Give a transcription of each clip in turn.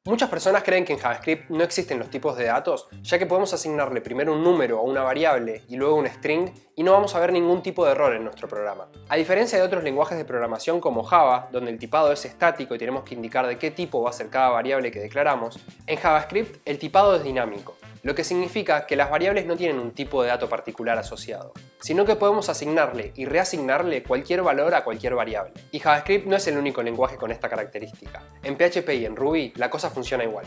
Muchas personas creen que en JavaScript no existen los tipos de datos, ya que podemos asignarle primero un número o una variable y luego un string y no vamos a ver ningún tipo de error en nuestro programa. A diferencia de otros lenguajes de programación como Java, donde el tipado es estático y tenemos que indicar de qué tipo va a ser cada variable que declaramos, en JavaScript el tipado es dinámico, lo que significa que las variables no tienen un tipo de dato particular asociado, sino que podemos asignarle y reasignarle cualquier valor a cualquier variable. Y JavaScript no es el único lenguaje con esta característica. En PHP y en Ruby la cosa funciona igual.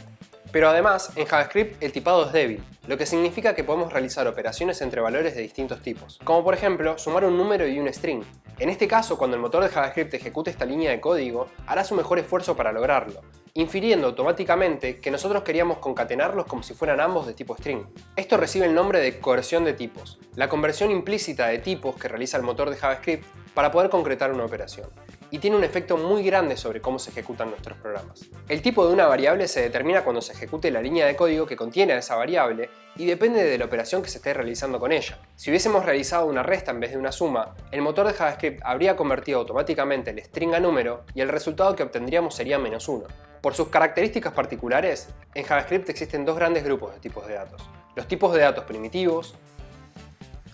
Pero además, en JavaScript el tipado es débil, lo que significa que podemos realizar operaciones entre valores de distintos tipos, como por ejemplo sumar un número y un string. En este caso, cuando el motor de JavaScript ejecute esta línea de código, hará su mejor esfuerzo para lograrlo, infiriendo automáticamente que nosotros queríamos concatenarlos como si fueran ambos de tipo string. Esto recibe el nombre de coerción de tipos, la conversión implícita de tipos que realiza el motor de JavaScript para poder concretar una operación, y tiene un efecto muy grande sobre cómo se ejecutan nuestros programas. El tipo de una variable se determina cuando se ejecute la línea de código que contiene a esa variable y depende de la operación que se esté realizando con ella. Si hubiésemos realizado una resta en vez de una suma, el motor de JavaScript habría convertido automáticamente el string a número y el resultado que obtendríamos sería -1. Por sus características particulares, en JavaScript existen dos grandes grupos de tipos de datos: los tipos de datos primitivos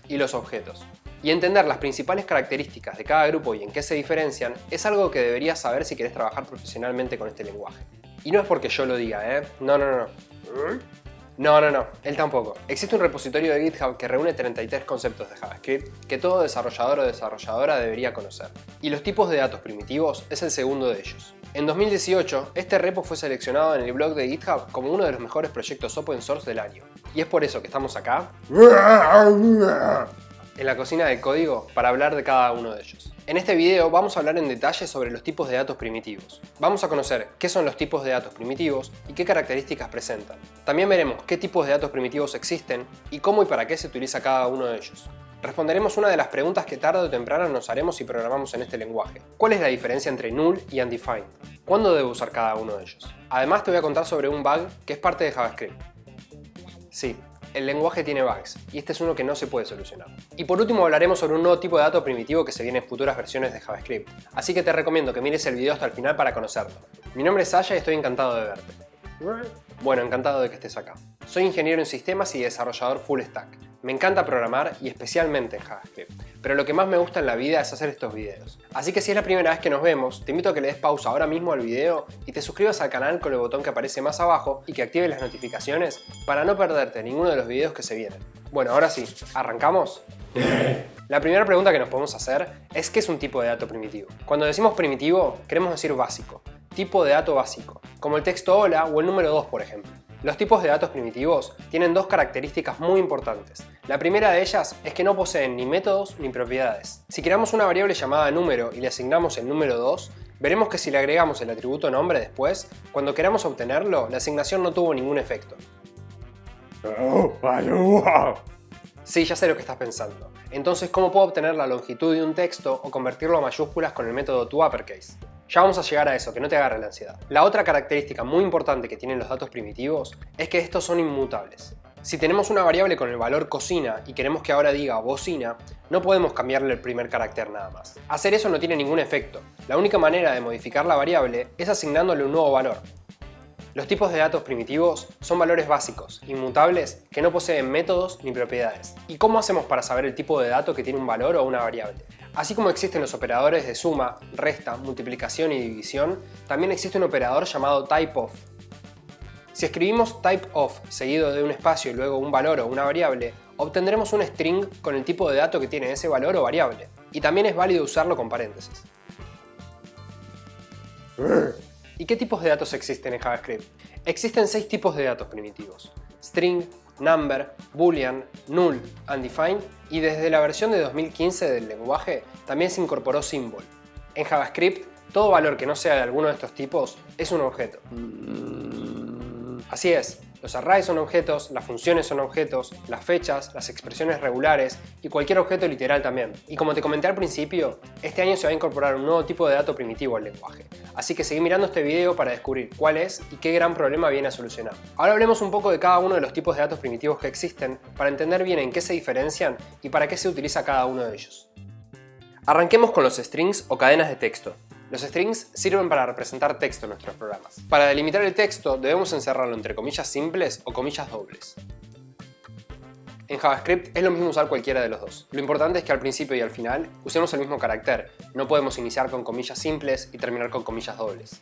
y los objetos. Y entender las principales características de cada grupo y en qué se diferencian es algo que deberías saber si querés trabajar profesionalmente con este lenguaje. Y no es porque yo lo diga, ¿eh? No. No, él tampoco. Existe un repositorio de GitHub que reúne 33 conceptos de JavaScript que todo desarrollador o desarrolladora debería conocer. Y los tipos de datos primitivos es el segundo de ellos. En 2018, este repo fue seleccionado en el blog de GitHub como uno de los mejores proyectos open source del año. Y es por eso que estamos acá, en la cocina del código, para hablar de cada uno de ellos. En este video vamos a hablar en detalle sobre los tipos de datos primitivos. Vamos a conocer qué son los tipos de datos primitivos y qué características presentan. También veremos qué tipos de datos primitivos existen y cómo y para qué se utiliza cada uno de ellos. Responderemos una de las preguntas que tarde o temprano nos haremos si programamos en este lenguaje. ¿Cuál es la diferencia entre null y undefined? ¿Cuándo debo usar cada uno de ellos? Además te voy a contar sobre un bug que es parte de JavaScript. Sí, el lenguaje tiene bugs, y este es uno que no se puede solucionar. Y por último hablaremos sobre un nuevo tipo de dato primitivo que se viene en futuras versiones de JavaScript, así que te recomiendo que mires el video hasta el final para conocerlo. Mi nombre es Sasha y estoy encantado de verte. Bueno, encantado de que estés acá. Soy ingeniero en sistemas y desarrollador full stack. Me encanta programar y especialmente en JavaScript, pero lo que más me gusta en la vida es hacer estos videos. Así que si es la primera vez que nos vemos, te invito a que le des pausa ahora mismo al video y te suscribas al canal con el botón que aparece más abajo y que actives las notificaciones para no perderte ninguno de los videos que se vienen. Bueno, ahora sí, ¿arrancamos? La primera pregunta que nos podemos hacer es ¿qué es un tipo de dato primitivo? Cuando decimos primitivo, queremos decir básico, tipo de dato básico, como el texto hola o el número 2, por ejemplo. Los tipos de datos primitivos tienen dos características muy importantes. La primera de ellas es que no poseen ni métodos ni propiedades. Si creamos una variable llamada número y le asignamos el número 2, veremos que si le agregamos el atributo nombre después, cuando queramos obtenerlo, la asignación no tuvo ningún efecto. Sí, ya sé lo que estás pensando. Entonces, ¿cómo puedo obtener la longitud de un texto o convertirlo a mayúsculas con el método toUpperCase? Ya vamos a llegar a eso, que no te agarre la ansiedad. La otra característica muy importante que tienen los datos primitivos es que estos son inmutables. Si tenemos una variable con el valor cocina y queremos que ahora diga bocina, no podemos cambiarle el primer carácter nada más. Hacer eso no tiene ningún efecto. La única manera de modificar la variable es asignándole un nuevo valor. Los tipos de datos primitivos son valores básicos, inmutables, que no poseen métodos ni propiedades. ¿Y cómo hacemos para saber el tipo de dato que tiene un valor o una variable? Así como existen los operadores de suma, resta, multiplicación y división, también existe un operador llamado typeof. Si escribimos typeof seguido de un espacio y luego un valor o una variable, obtendremos un string con el tipo de dato que tiene ese valor o variable. Y también es válido usarlo con paréntesis. ¿Y qué tipos de datos existen en JavaScript? Existen 6 tipos de datos primitivos: string, number, boolean, null, undefined y desde la versión de 2015 del lenguaje también se incorporó symbol. En JavaScript, todo valor que no sea de alguno de estos tipos es un objeto. Así es, los arrays son objetos, las funciones son objetos, las fechas, las expresiones regulares y cualquier objeto literal también. Y como te comenté al principio, este año se va a incorporar un nuevo tipo de dato primitivo al lenguaje. Así que seguí mirando este video para descubrir cuál es y qué gran problema viene a solucionar. Ahora hablemos un poco de cada uno de los tipos de datos primitivos que existen para entender bien en qué se diferencian y para qué se utiliza cada uno de ellos. Arranquemos con los strings o cadenas de texto. Los strings sirven para representar texto en nuestros programas. Para delimitar el texto debemos encerrarlo entre comillas simples o comillas dobles. En JavaScript es lo mismo usar cualquiera de los dos. Lo importante es que al principio y al final usemos el mismo carácter. No podemos iniciar con comillas simples y terminar con comillas dobles.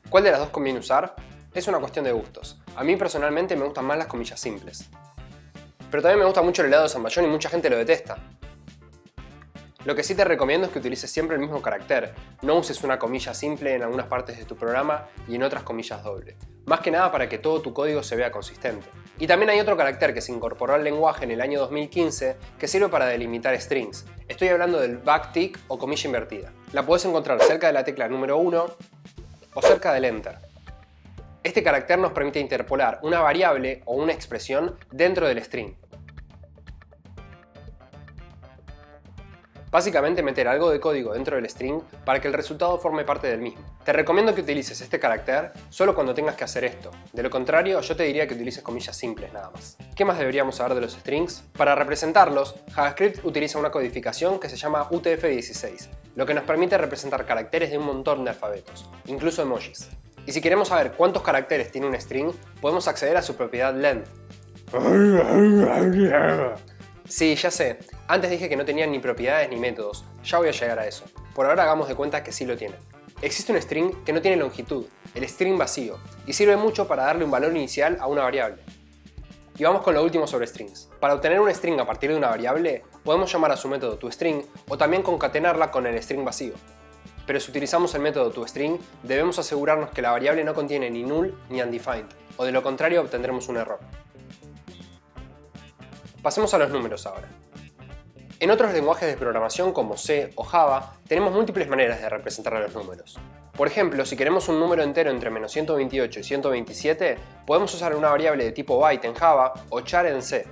¿Cuál de las dos conviene usar? Es una cuestión de gustos. A mí personalmente me gustan más las comillas simples. Pero también me gusta mucho el helado de zamballón y mucha gente lo detesta. Lo que sí te recomiendo es que utilices siempre el mismo carácter. No uses una comilla simple en algunas partes de tu programa y en otras comillas doble. Más que nada para que todo tu código se vea consistente. Y también hay otro carácter que se incorporó al lenguaje en el año 2015 que sirve para delimitar strings. Estoy hablando del backtick o comilla invertida. La puedes encontrar cerca de la tecla número 1 o cerca del enter. Este carácter nos permite interpolar una variable o una expresión dentro del string. Básicamente meter algo de código dentro del string para que el resultado forme parte del mismo. Te recomiendo que utilices este carácter solo cuando tengas que hacer esto. De lo contrario, yo te diría que utilices comillas simples nada más. ¿Qué más deberíamos saber de los strings? Para representarlos, JavaScript utiliza una codificación que se llama UTF-16, lo que nos permite representar caracteres de un montón de alfabetos, incluso emojis. Y si queremos saber cuántos caracteres tiene un string, podemos acceder a su propiedad length. Sí, ya sé. Antes dije que no tenían ni propiedades ni métodos. Ya voy a llegar a eso. Por ahora hagamos de cuenta que sí lo tienen. Existe un string que no tiene longitud, el string vacío, y sirve mucho para darle un valor inicial a una variable. Y vamos con lo último sobre strings. Para obtener un string a partir de una variable, podemos llamar a su método toString o también concatenarla con el string vacío. Pero si utilizamos el método toString, debemos asegurarnos que la variable no contiene ni null ni undefined, o de lo contrario obtendremos un error. Pasemos a los números ahora. En otros lenguajes de programación como C o Java, tenemos múltiples maneras de representar a los números. Por ejemplo, si queremos un número entero entre menos 128 y 127, podemos usar una variable de tipo byte en Java o char en C,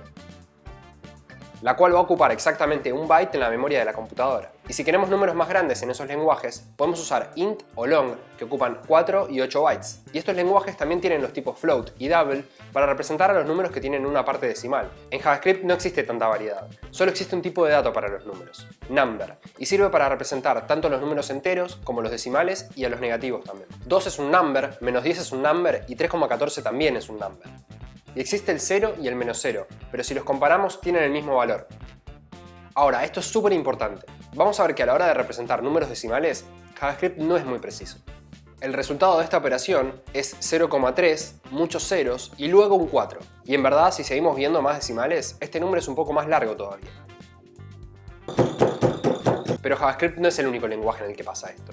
la cual va a ocupar exactamente un byte en la memoria de la computadora. Y si queremos números más grandes en esos lenguajes, podemos usar int o long, que ocupan 4 y 8 bytes. Y estos lenguajes también tienen los tipos float y double para representar a los números que tienen una parte decimal. En JavaScript no existe tanta variedad, solo existe un tipo de dato para los números, number, y sirve para representar tanto los números enteros como los decimales y a los negativos también. 2 es un number, menos 10 es un number y 3,14 también es un number. Y existe el 0 y el menos 0, pero si los comparamos tienen el mismo valor. Ahora, esto es súper importante. Vamos a ver que a la hora de representar números decimales, JavaScript no es muy preciso. El resultado de esta operación es 0,3, muchos ceros y luego un 4. Y en verdad, si seguimos viendo más decimales, este número es un poco más largo todavía. Pero JavaScript no es el único lenguaje en el que pasa esto.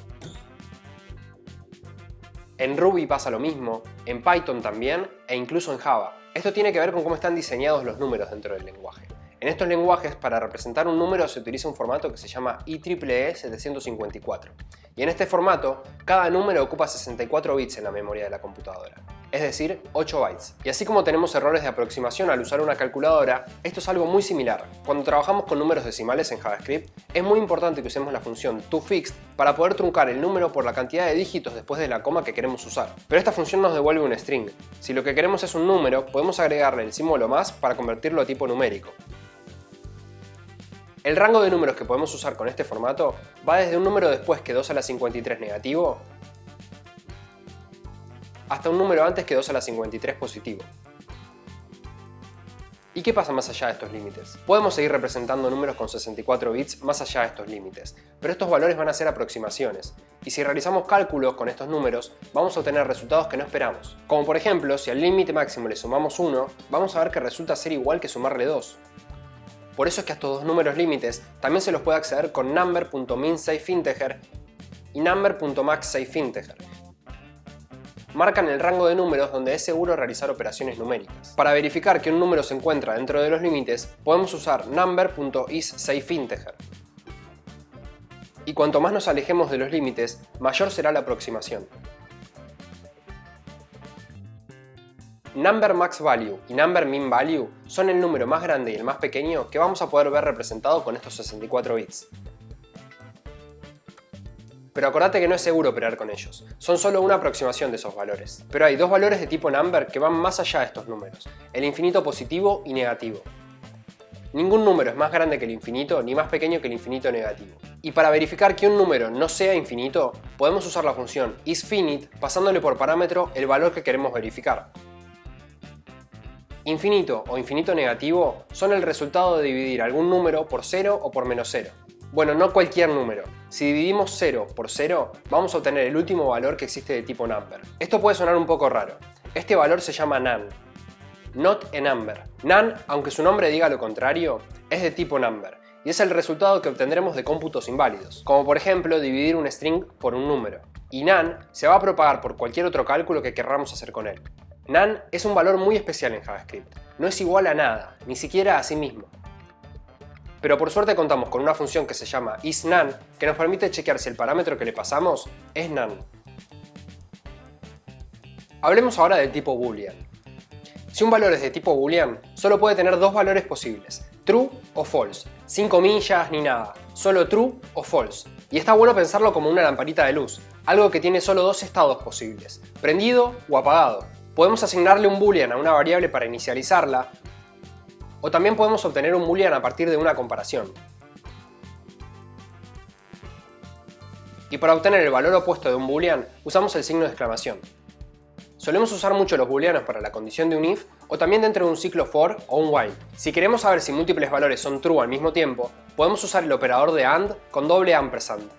En Ruby pasa lo mismo, en Python también e incluso en Java. Esto tiene que ver con cómo están diseñados los números dentro del lenguaje. En estos lenguajes, para representar un número se utiliza un formato que se llama IEEE 754. Y en este formato, cada número ocupa 64 bits en la memoria de la computadora, es decir, 8 bytes. Y así como tenemos errores de aproximación al usar una calculadora, esto es algo muy similar. Cuando trabajamos con números decimales en JavaScript, es muy importante que usemos la función toFixed para poder truncar el número por la cantidad de dígitos después de la coma que queremos usar. Pero esta función nos devuelve un string. Si lo que queremos es un número, podemos agregarle el símbolo más para convertirlo a tipo numérico. El rango de números que podemos usar con este formato va desde un número después que 2 a la 53 negativo hasta un número antes que 2 a la 53 positivo. ¿Y qué pasa más allá de estos límites? Podemos seguir representando números con 64 bits más allá de estos límites, pero estos valores van a ser aproximaciones, y si realizamos cálculos con estos números, vamos a obtener resultados que no esperamos. Como por ejemplo, si al límite máximo le sumamos 1, vamos a ver que resulta ser igual que sumarle 2. Por eso es que a estos dos números límites también se los puede acceder con number.minSafeInteger y number.maxSafeInteger. Marcan el rango de números donde es seguro realizar operaciones numéricas. Para verificar que un número se encuentra dentro de los límites, podemos usar number.isSafeInteger. Y cuanto más nos alejemos de los límites, mayor será la aproximación. Number max value y number min value son el número más grande y el más pequeño que vamos a poder ver representado con estos 64 bits. Pero acordate que no es seguro operar con ellos, son solo una aproximación de esos valores. Pero hay dos valores de tipo number que van más allá de estos números, el infinito positivo y negativo. ningún número es más grande que el infinito ni más pequeño que el infinito negativo. Y para verificar que un número no sea infinito, podemos usar la función isFinite pasándole por parámetro el valor que queremos verificar. Infinito o infinito negativo son el resultado de dividir algún número por 0 o por menos 0. Bueno, no cualquier número. Si dividimos 0 por 0, vamos a obtener el último valor que existe de tipo number. Esto puede sonar un poco raro. Este valor se llama none. Not a number. None, aunque su nombre diga lo contrario, es de tipo number y es el resultado que obtendremos de cómputos inválidos, como por ejemplo dividir un string por un número. Y none se va a propagar por cualquier otro cálculo que querramos hacer con él. None es un valor muy especial en JavaScript. No es igual a nada, ni siquiera a sí mismo. Pero por suerte contamos con una función que se llama isNone que nos permite chequear si el parámetro que le pasamos es none. Hablemos ahora del tipo boolean. Si un valor es de tipo boolean, solo puede tener dos valores posibles, true o false, sin comillas ni nada, solo true o false. Y está bueno pensarlo como una lamparita de luz, algo que tiene solo dos estados posibles, prendido o apagado. Podemos asignarle un boolean a una variable para inicializarla, o también podemos obtener un boolean a partir de una comparación. Y para obtener el valor opuesto de un boolean, usamos el signo de exclamación. Solemos usar mucho los booleanos para la condición de un if o también dentro de un ciclo for o un while. Si queremos saber si múltiples valores son true al mismo tiempo, podemos usar el operador de AND con doble ampersand.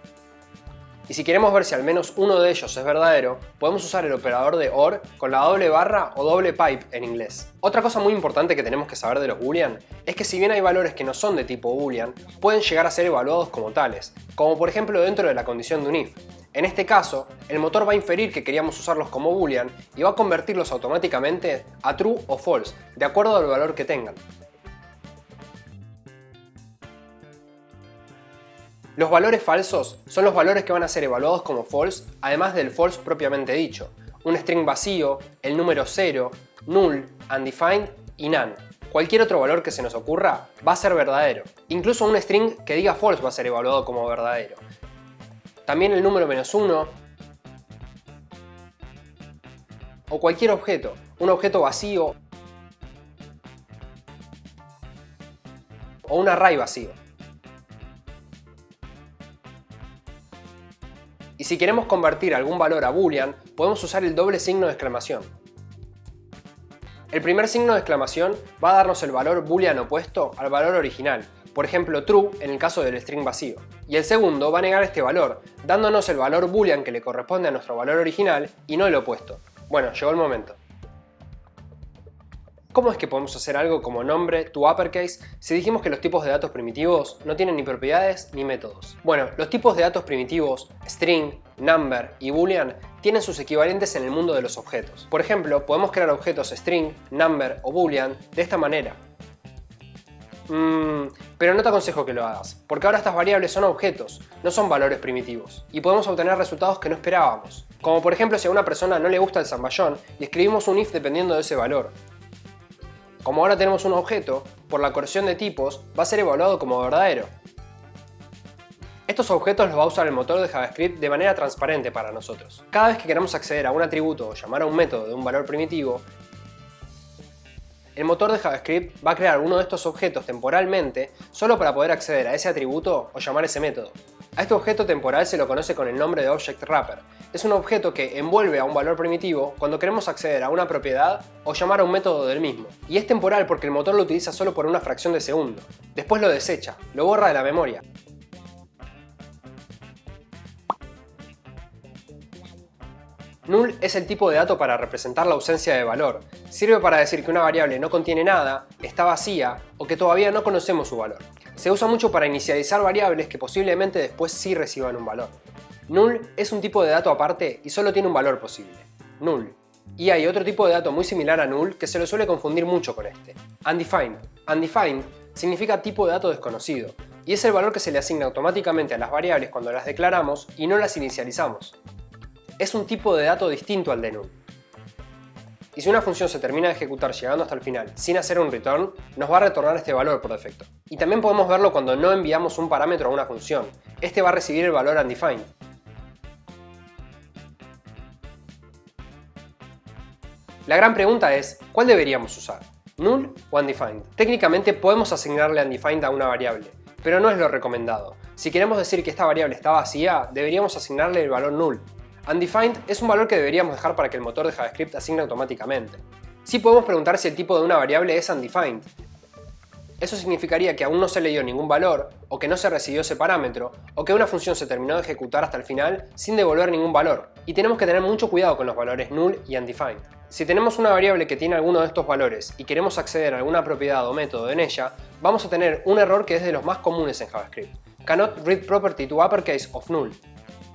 Y si queremos ver si al menos uno de ellos es verdadero, podemos usar el operador de OR con la doble barra o doble pipe en inglés. Otra cosa muy importante que tenemos que saber de los boolean es que si bien hay valores que no son de tipo boolean, pueden llegar a ser evaluados como tales, como por ejemplo dentro de la condición de un if. En este caso, el motor va a inferir que queríamos usarlos como boolean y va a convertirlos automáticamente a true o false, de acuerdo al valor que tengan. Los valores falsos son los valores que van a ser evaluados como false, además del false propiamente dicho, un string vacío, el número 0, null, undefined y none. Cualquier otro valor que se nos ocurra va a ser verdadero. Incluso un string que diga false va a ser evaluado como verdadero. También el número -1 o cualquier objeto, un objeto vacío o un array vacío. Y si queremos convertir algún valor a boolean, podemos usar el doble signo de exclamación. El primer signo de exclamación va a darnos el valor boolean opuesto al valor original, por ejemplo true en el caso del string vacío. Y el segundo va a negar este valor, dándonos el valor boolean que le corresponde a nuestro valor original y no el opuesto. Bueno, llegó el momento. ¿Cómo es que podemos hacer algo como nombre to uppercase si dijimos que los tipos de datos primitivos no tienen ni propiedades ni métodos? Bueno, los tipos de datos primitivos, string, number y boolean, tienen sus equivalentes en el mundo de los objetos. Por ejemplo, podemos crear objetos string, number o boolean de esta manera. Pero no te aconsejo que lo hagas, porque ahora estas variables son objetos, no son valores primitivos, y podemos obtener resultados que no esperábamos. Como por ejemplo si a una persona no le gusta el zamballón y escribimos un if dependiendo de ese valor. Como ahora tenemos un objeto, por la corrección de tipos va a ser evaluado como verdadero. Estos objetos los va a usar el motor de JavaScript de manera transparente para nosotros. Cada vez que queramos acceder a un atributo o llamar a un método de un valor primitivo, el motor de JavaScript va a crear uno de estos objetos temporalmente solo para poder acceder a ese atributo o llamar ese método. A este objeto temporal se lo conoce con el nombre de Object Wrapper. Es un objeto que envuelve a un valor primitivo cuando queremos acceder a una propiedad o llamar a un método del mismo. Y es temporal porque el motor lo utiliza solo por una fracción de segundo. Después lo desecha, lo borra de la memoria. Null es el tipo de dato para representar la ausencia de valor. Sirve para decir que una variable no contiene nada, está vacía o que todavía no conocemos su valor. Se usa mucho para inicializar variables que posiblemente después sí reciban un valor. Null es un tipo de dato aparte y solo tiene un valor posible, null. Y hay otro tipo de dato muy similar a null que se lo suele confundir mucho con este, undefined. Undefined significa tipo de dato desconocido y es el valor que se le asigna automáticamente a las variables cuando las declaramos y no las inicializamos. Es un tipo de dato distinto al de null. Y si una función se termina de ejecutar llegando hasta el final sin hacer un return, nos va a retornar este valor por defecto. Y también podemos verlo cuando no enviamos un parámetro a una función. Este va a recibir el valor undefined. La gran pregunta es, ¿cuál deberíamos usar? null o undefined. Técnicamente podemos asignarle undefined a una variable, pero no es lo recomendado. Si queremos decir que esta variable está vacía, deberíamos asignarle el valor null. Undefined es un valor que deberíamos dejar para que el motor de JavaScript asigne automáticamente. Sí podemos preguntar si el tipo de una variable es undefined. Eso significaría que aún no se le dio ningún valor, o que no se recibió ese parámetro, o que una función se terminó de ejecutar hasta el final sin devolver ningún valor. Y tenemos que tener mucho cuidado con los valores null y undefined. Si tenemos una variable que tiene alguno de estos valores y queremos acceder a alguna propiedad o método en ella, vamos a tener un error que es de los más comunes en JavaScript. Cannot read property to uppercase of null.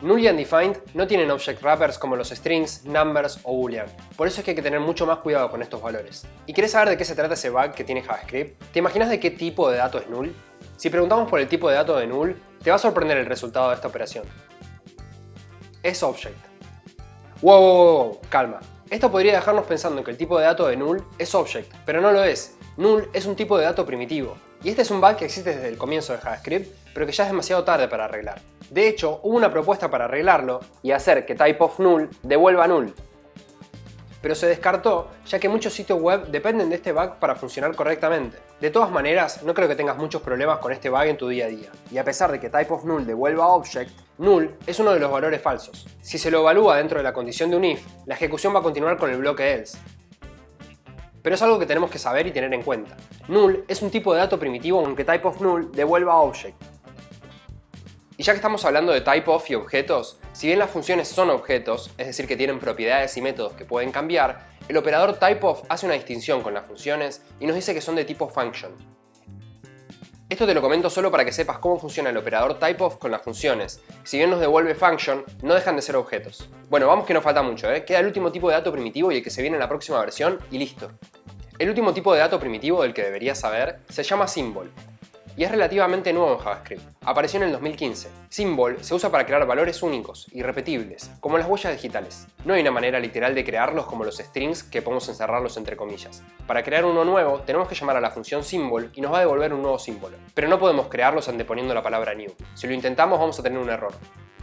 Null y undefined no tienen object wrappers como los strings, numbers o boolean, por eso es que hay que tener mucho más cuidado con estos valores. ¿Y querés saber de qué se trata ese bug que tiene JavaScript? ¿Te imaginas de qué tipo de dato es null? Si preguntamos por el tipo de dato de null, te va a sorprender el resultado de esta operación. Es object. Wow, calma. Esto podría dejarnos pensando que el tipo de dato de null es object, pero no lo es. Null es un tipo de dato primitivo, y este es un bug que existe desde el comienzo de JavaScript, pero que ya es demasiado tarde para arreglar. De hecho, hubo una propuesta para arreglarlo y hacer que typeOfNull devuelva null. Pero se descartó, ya que muchos sitios web dependen de este bug para funcionar correctamente. De todas maneras, no creo que tengas muchos problemas con este bug en tu día a día. Y a pesar de que typeOfNull devuelva object, null es uno de los valores falsos. Si se lo evalúa dentro de la condición de un if, la ejecución va a continuar con el bloque else. Pero es algo que tenemos que saber y tener en cuenta. Null es un tipo de dato primitivo aunque typeOfNull devuelva object. Y ya que estamos hablando de typeof y objetos, si bien las funciones son objetos, es decir que tienen propiedades y métodos que pueden cambiar, el operador typeof hace una distinción con las funciones y nos dice que son de tipo function. Esto te lo comento solo para que sepas cómo funciona el operador typeof con las funciones. Si bien nos devuelve function, no dejan de ser objetos. Bueno, vamos que no falta mucho, Queda el último tipo de dato primitivo y el que se viene en la próxima versión y listo. El último tipo de dato primitivo del que deberías saber se llama symbol. Y es relativamente nuevo en JavaScript. Apareció en el 2015. Symbol se usa para crear valores únicos y repetibles, como las huellas digitales. No hay una manera literal de crearlos como los strings que podemos encerrarlos entre comillas. Para crear uno nuevo, tenemos que llamar a la función symbol y nos va a devolver un nuevo símbolo. Pero no podemos crearlos anteponiendo la palabra new. Si lo intentamos, vamos a tener un error.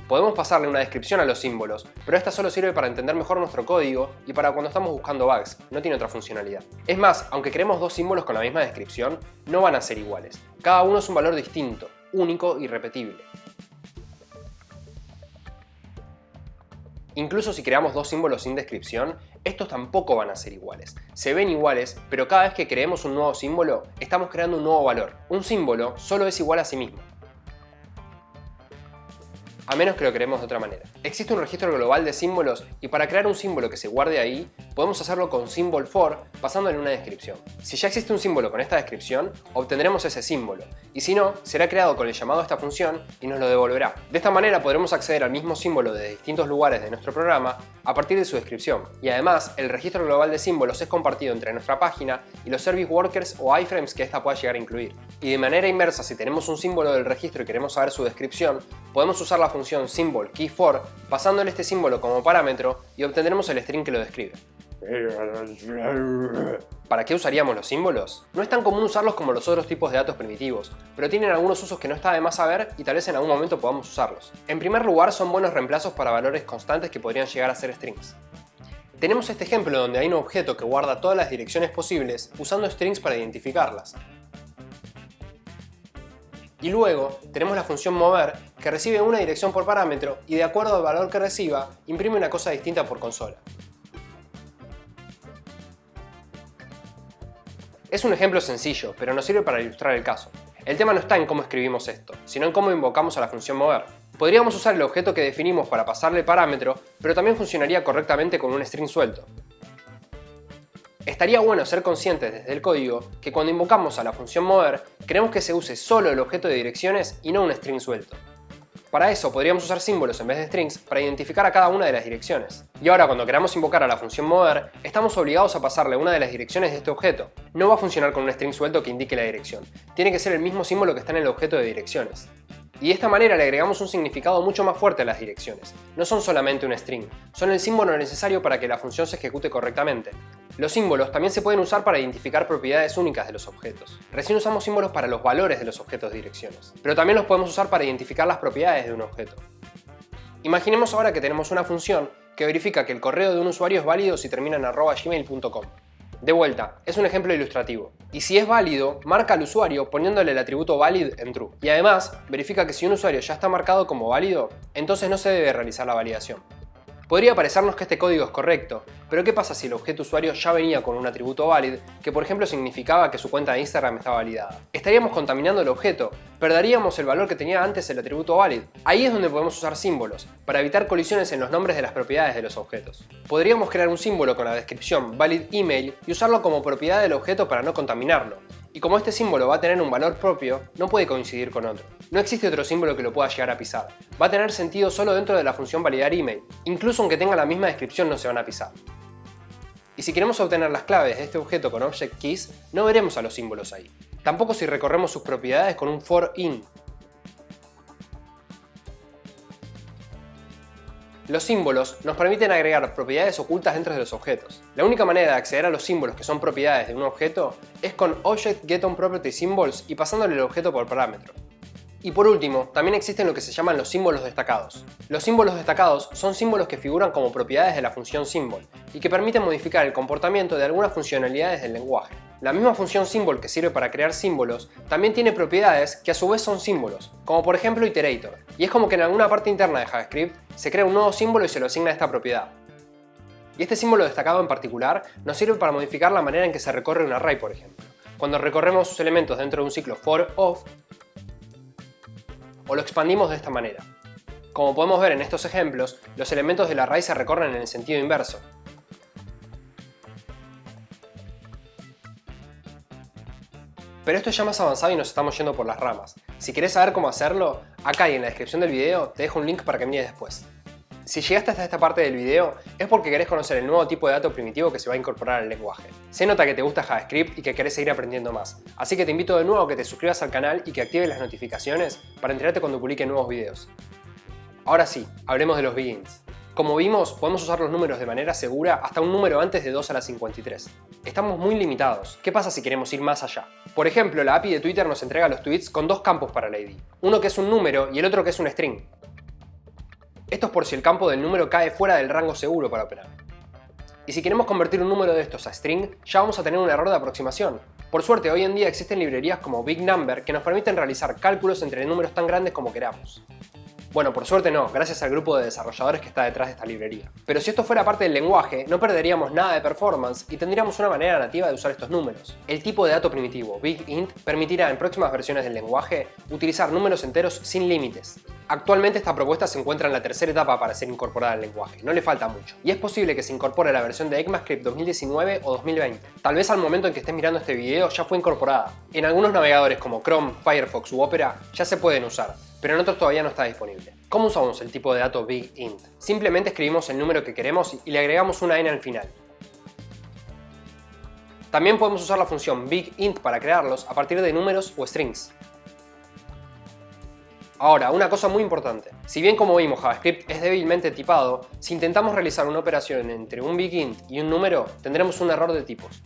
Podemos pasarle una descripción a los símbolos, pero esta solo sirve para entender mejor nuestro código y para cuando estamos buscando bugs, no tiene otra funcionalidad. Es más, aunque creemos dos símbolos con la misma descripción, no van a ser iguales. Cada uno es un valor distinto, único y repetible. Incluso si creamos dos símbolos sin descripción, estos tampoco van a ser iguales. Se ven iguales, pero cada vez que creemos un nuevo símbolo, estamos creando un nuevo valor. Un símbolo solo es igual a sí mismo, a menos que lo creemos de otra manera. Existe un registro global de símbolos y para crear un símbolo que se guarde ahí, podemos hacerlo con symbol for pasándole una descripción. Si ya existe un símbolo con esta descripción, obtendremos ese símbolo, y si no, será creado con el llamado a esta función y nos lo devolverá. De esta manera podremos acceder al mismo símbolo desde distintos lugares de nuestro programa a partir de su descripción. Y además, el registro global de símbolos es compartido entre nuestra página y los service workers o iframes que esta pueda llegar a incluir. Y de manera inversa, si tenemos un símbolo del registro y queremos saber su descripción, podemos usar la función symbol key_for pasándole este símbolo como parámetro y obtendremos el string que lo describe. ¿Para qué usaríamos los símbolos? No es tan común usarlos como los otros tipos de datos primitivos, pero tienen algunos usos que no está de más saber y tal vez en algún momento podamos usarlos. En primer lugar, son buenos reemplazos para valores constantes que podrían llegar a ser strings. Tenemos este ejemplo donde hay un objeto que guarda todas las direcciones posibles usando strings para identificarlas. Y luego tenemos la función mover que recibe una dirección por parámetro y de acuerdo al valor que reciba imprime una cosa distinta por consola. Es un ejemplo sencillo, pero nos sirve para ilustrar el caso. El tema no está en cómo escribimos esto, sino en cómo invocamos a la función mover. Podríamos usar el objeto que definimos para pasarle el parámetro, pero también funcionaría correctamente con un string suelto. Estaría bueno ser conscientes desde el código que cuando invocamos a la función mover, queremos que se use solo el objeto de direcciones y no un string suelto. Para eso podríamos usar símbolos en vez de strings para identificar a cada una de las direcciones. Y ahora cuando queramos invocar a la función mover, estamos obligados a pasarle una de las direcciones de este objeto. No va a funcionar con un string suelto que indique la dirección. Tiene que ser el mismo símbolo que está en el objeto de direcciones. Y de esta manera le agregamos un significado mucho más fuerte a las direcciones. No son solamente un string, son el símbolo necesario para que la función se ejecute correctamente. Los símbolos también se pueden usar para identificar propiedades únicas de los objetos. Recién usamos símbolos para los valores de los objetos de direcciones, pero también los podemos usar para identificar las propiedades de un objeto. Imaginemos ahora que tenemos una función que verifica que el correo de un usuario es válido si termina en @gmail.com. De vuelta, es un ejemplo ilustrativo. Y si es válido, marca al usuario poniéndole el atributo valid en true. Y además, verifica que si un usuario ya está marcado como válido, entonces no se debe realizar la validación. Podría parecernos que este código es correcto, pero ¿qué pasa si el objeto usuario ya venía con un atributo valid que por ejemplo significaba que su cuenta de Instagram estaba validada? Estaríamos contaminando el objeto, perderíamos el valor que tenía antes el atributo valid. Ahí es donde podemos usar símbolos, para evitar colisiones en los nombres de las propiedades de los objetos. Podríamos crear un símbolo con la descripción valid email y usarlo como propiedad del objeto para no contaminarlo. Y como este símbolo va a tener un valor propio, no puede coincidir con otro. No existe otro símbolo que lo pueda llegar a pisar. Va a tener sentido solo dentro de la función validar email. Incluso aunque tenga la misma descripción no se van a pisar. Y si queremos obtener las claves de este objeto con object keys, no veremos a los símbolos ahí. Tampoco si recorremos sus propiedades con un for in. Los símbolos nos permiten agregar propiedades ocultas dentro de los objetos. La única manera de acceder a los símbolos que son propiedades de un objeto es con object_getOnPropertySymbols y pasándole el objeto por parámetro. Y por último, también existen lo que se llaman los símbolos destacados. Los símbolos destacados son símbolos que figuran como propiedades de la función symbol y que permiten modificar el comportamiento de algunas funcionalidades del lenguaje. La misma función symbol que sirve para crear símbolos también tiene propiedades que a su vez son símbolos, como por ejemplo iterator, y es como que en alguna parte interna de JavaScript se crea un nuevo símbolo y se lo asigna a esta propiedad. Y este símbolo destacado en particular nos sirve para modificar la manera en que se recorre un array, por ejemplo. Cuando recorremos sus elementos dentro de un ciclo for/of, o lo expandimos de esta manera. Como podemos ver en estos ejemplos, los elementos del array se recorren en el sentido inverso. Pero esto es ya más avanzado y nos estamos yendo por las ramas. Si querés saber cómo hacerlo, acá y en la descripción del video te dejo un link para que mires después. Si llegaste hasta esta parte del video, es porque querés conocer el nuevo tipo de dato primitivo que se va a incorporar al lenguaje. Se nota que te gusta JavaScript y que querés seguir aprendiendo más, así que te invito de nuevo a que te suscribas al canal y que actives las notificaciones para enterarte cuando publique nuevos videos. Ahora sí, hablemos de los BigInts. Como vimos, podemos usar los números de manera segura hasta un número antes de 2 a la 53. Estamos muy limitados. ¿Qué pasa si queremos ir más allá? Por ejemplo, la API de Twitter nos entrega los tweets con dos campos para la ID. Uno que es un número y el otro que es un string. Esto es por si el campo del número cae fuera del rango seguro para operar. Y si queremos convertir un número de estos a string, ya vamos a tener un error de aproximación. Por suerte, hoy en día existen librerías como Big Number que nos permiten realizar cálculos entre números tan grandes como queramos. Bueno, por suerte no, gracias al grupo de desarrolladores que está detrás de esta librería. Pero si esto fuera parte del lenguaje, no perderíamos nada de performance y tendríamos una manera nativa de usar estos números. El tipo de dato primitivo BigInt permitirá en próximas versiones del lenguaje utilizar números enteros sin límites. Actualmente esta propuesta se encuentra en la tercera etapa para ser incorporada al lenguaje, no le falta mucho. Y es posible que se incorpore a la versión de ECMAScript 2019 o 2020. Tal vez al momento en que estés mirando este video ya fue incorporada. En algunos navegadores como Chrome, Firefox u Opera ya se pueden usar, pero en otros todavía no está disponible. ¿Cómo usamos el tipo de dato BigInt? Simplemente escribimos el número que queremos y le agregamos una n al final. También podemos usar la función BigInt para crearlos a partir de números o strings. Ahora, una cosa muy importante. Si bien como vimos JavaScript es débilmente tipado, si intentamos realizar una operación entre un BigInt y un número, tendremos un error de tipos.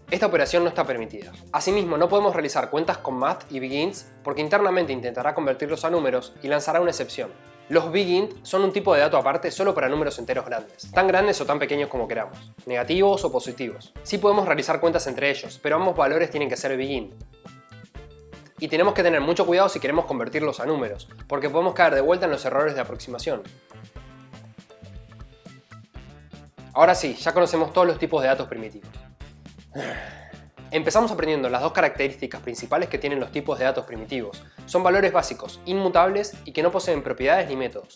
Esta operación no está permitida. Asimismo, no podemos realizar cuentas con math y BigInts porque internamente intentará convertirlos a números y lanzará una excepción. Los BigInt son un tipo de dato aparte solo para números enteros grandes, tan grandes o tan pequeños como queramos, negativos o positivos. Sí podemos realizar cuentas entre ellos, pero ambos valores tienen que ser BigInt. Y tenemos que tener mucho cuidado si queremos convertirlos a números, porque podemos caer de vuelta en los errores de aproximación. Ahora sí, ya conocemos todos los tipos de datos primitivos. Empezamos aprendiendo las dos características principales que tienen los tipos de datos primitivos. Son valores básicos, inmutables y que no poseen propiedades ni métodos.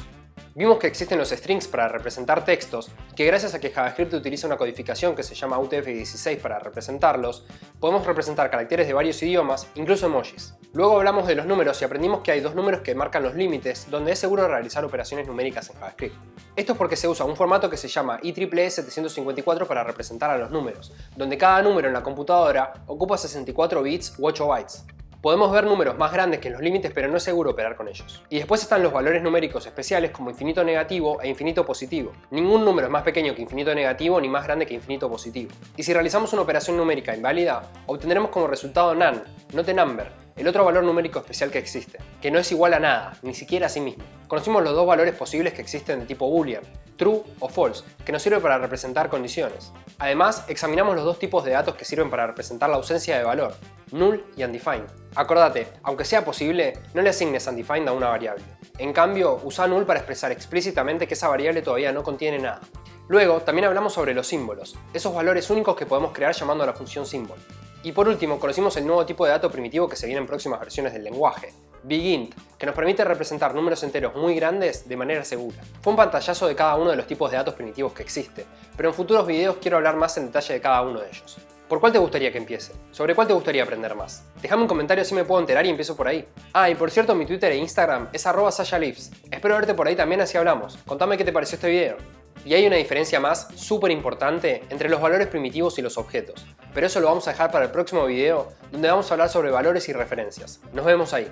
Vimos que existen los strings para representar textos y que gracias a que JavaScript utiliza una codificación que se llama UTF-16 para representarlos, podemos representar caracteres de varios idiomas, incluso emojis. Luego hablamos de los números y aprendimos que hay dos números que marcan los límites donde es seguro realizar operaciones numéricas en JavaScript. Esto es porque se usa un formato que se llama IEEE 754 para representar a los números, donde cada número en la computadora ocupa 64 bits u 8 bytes. Podemos ver números más grandes que los límites, pero no es seguro operar con ellos. Y después están los valores numéricos especiales como infinito negativo e infinito positivo. Ningún número es más pequeño que infinito negativo ni más grande que infinito positivo. Y si realizamos una operación numérica inválida, obtendremos como resultado none, not a number, el otro valor numérico especial que existe, que no es igual a nada, ni siquiera a sí mismo. Conocimos los dos valores posibles que existen de tipo boolean, true o false, que nos sirve para representar condiciones. Además, examinamos los dos tipos de datos que sirven para representar la ausencia de valor, null y undefined. Acordate, aunque sea posible, no le asignes undefined a una variable. En cambio, usa null para expresar explícitamente que esa variable todavía no contiene nada. Luego, también hablamos sobre los símbolos, esos valores únicos que podemos crear llamando a la función symbol. Y por último, conocimos el nuevo tipo de dato primitivo que se viene en próximas versiones del lenguaje, BigInt, que nos permite representar números enteros muy grandes de manera segura. Fue un pantallazo de cada uno de los tipos de datos primitivos que existe, pero en futuros videos quiero hablar más en detalle de cada uno de ellos. ¿Por cuál te gustaría que empiece? ¿Sobre cuál te gustaría aprender más? Déjame un comentario así me puedo enterar y empiezo por ahí. Ah, y por cierto, mi Twitter e Instagram es @SashaLives. Espero verte por ahí también, así hablamos. Contame qué te pareció este video. Y hay una diferencia más súper importante entre los valores primitivos y los objetos, pero eso lo vamos a dejar para el próximo video, donde vamos a hablar sobre valores y referencias. Nos vemos ahí.